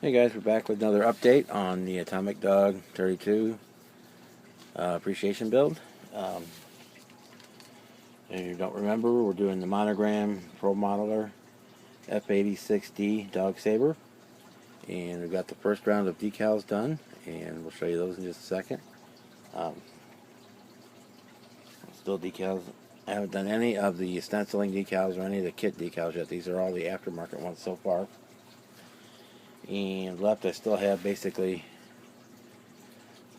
Hey guys, we're back with another update on the Atomic Dog 32 appreciation build. If you don't remember, we're doing the Monogram Pro Modeler F-86D Dog Sabre, and we've got the first round of decals done, and we'll show you those in just a second. Still decals. I haven't done any of the stenciling decals or any of the kit decals yet. These are all the aftermarket ones so far. And left I still have basically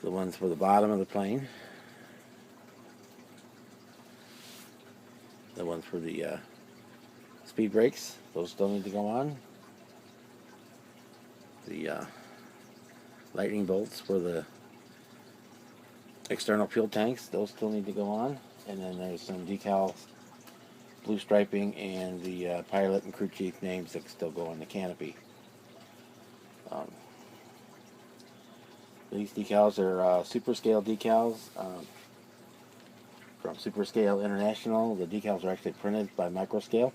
the ones for the bottom of the plane, the ones for the speed brakes, those still need to go on. The lightning bolts for the external fuel tanks, those still need to go on. And then there's some decals, blue striping, and the pilot and crew chief names that still go on the canopy. These decals are super scale decals from Super Scale International. The decals are actually printed by Microscale.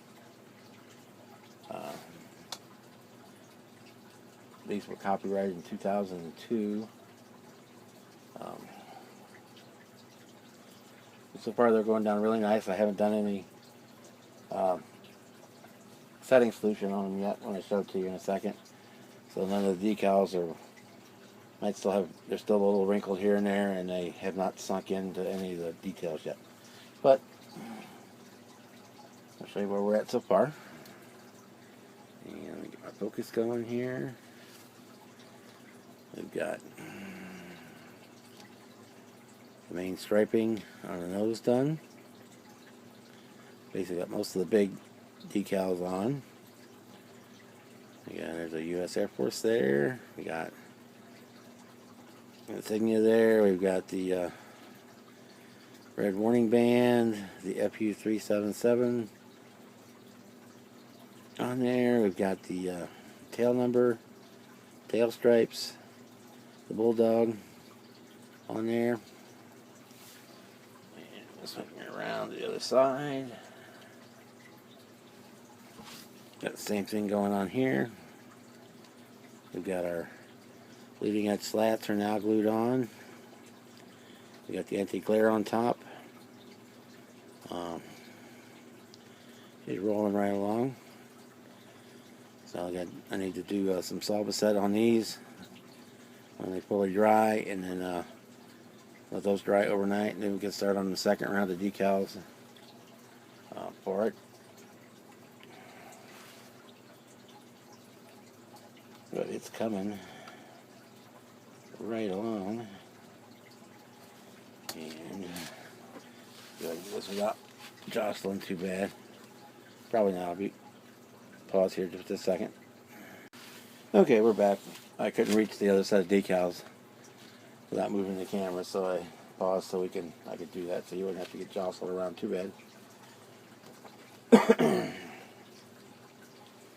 These were copyrighted in 2002. So far they're going down really nice. I haven't done any setting solution on them yet when I show it to you in a second. So none of the decals are, might still have, they're still a little wrinkled here and there, and they have not sunk into any of the details yet. But I'll show you where we're at so far. And let me get my focus going here. We've got the main striping on the nose done. Basically got most of the big decals on. Again, there's a U.S. Air Force there. We got insignia there. We've got the red warning band, the FU377 on there. We've got the tail number, tail stripes, the bulldog on there. And we'll swing it around to the other side. Got the same thing going on here. We've got our leading edge slats are now glued on. We got the anti-glare on top. She's rolling right along. So I need to do some solvent set on these when they fully dry, and then let those dry overnight, and then we can start on the second round of decals for it. But it's coming right along, and do this without jostling too bad. Probably not. I'll be pause here just a second. Okay, we're back. I couldn't reach the other set of decals without moving the camera, so I paused so I could do that, so you wouldn't have to get jostled around too bad.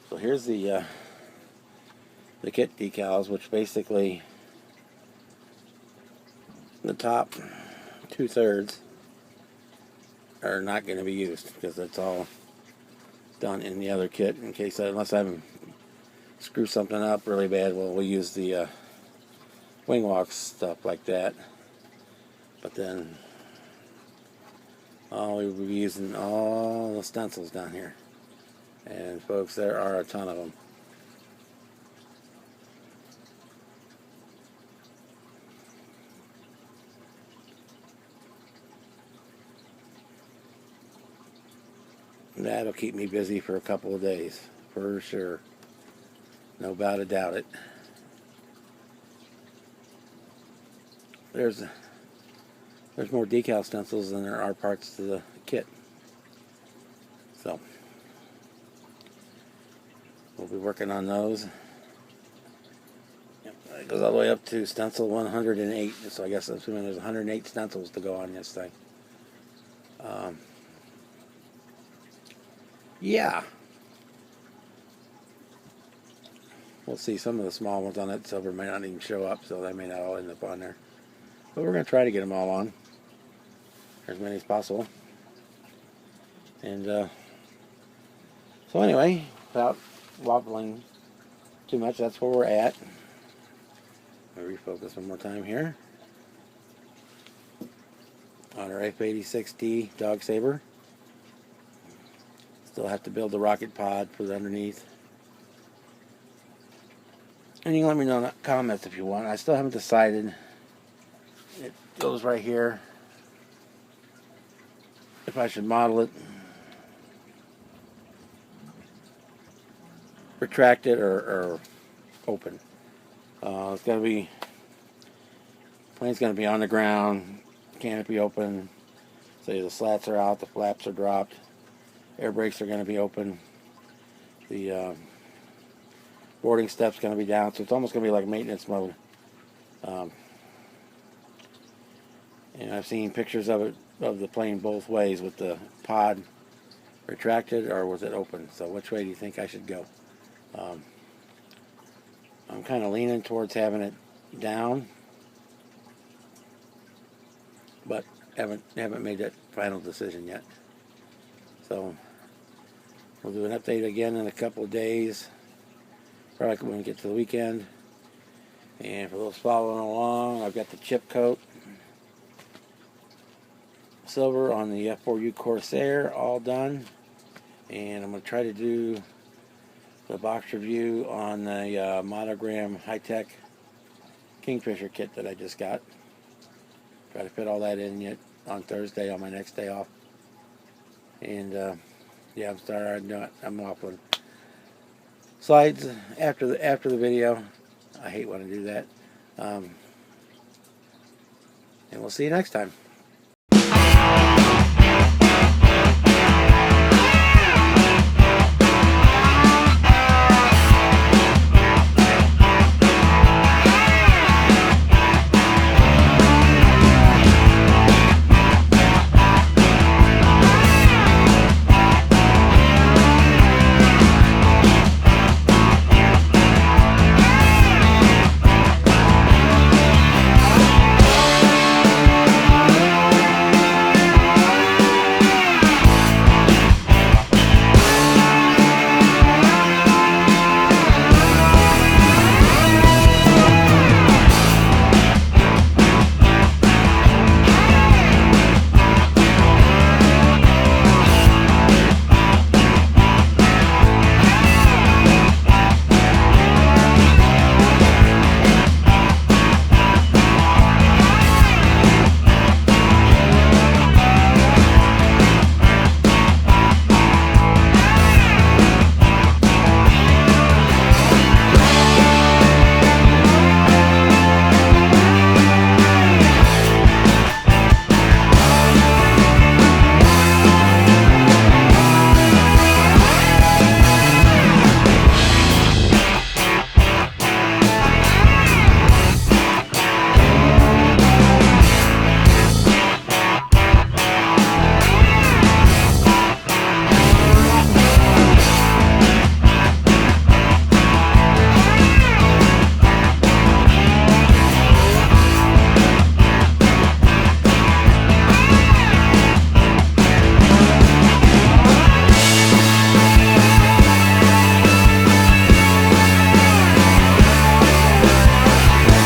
So here's the kit decals, which basically the top 2/3 are not going to be used because it's all done in the other kit. In case unless I screw something up really bad, well, we'll use the wing walks, stuff like that. But then we'll be using all the stencils down here, and folks, there are a ton of them. That'll keep me busy for a couple of days, for sure. No doubt about it. There's more decal stencils than there are parts to the kit. So we'll be working on those. It goes all the way up to stencil 108, so I guess I'm assuming there's 108 stencils to go on this thing. Yeah. We'll see. Some of the small ones on that silver may not even show up, so they may not all end up on there. But we're going to try to get them all on, as many as possible. And so anyway, without waffling too much. That's where we're at. I'll refocus one more time here on our F-86D Dog Sabre. Still have to build the rocket pod for the underneath. And you can let me know in the comments if you want. I still haven't decided. It goes right here. If I should model it, retract it, or open. It's going to be, plane's going to be on the ground, canopy open, so the slats are out, the flaps are dropped, air brakes are going to be open, the boarding step's going to be down, so it's almost going to be like maintenance mode. And I've seen pictures of it, of the plane both ways, with the pod retracted or was it open. So which way do you think I should go? I'm kind of leaning towards having it down, but haven't made that final decision yet. So we'll do an update again in a couple of days, probably when we get to the weekend. And for those following along, I've got the chip coat silver on the F4U Corsair all done, and I'm going to try to do the box review on the Monogram high-tech Kingfisher kit that I just got. Try to fit all that in yet on Thursday on my next day off. And yeah, I'm sorry, I'm waffling. Slides after the video. I hate when I do that. And we'll see you next time.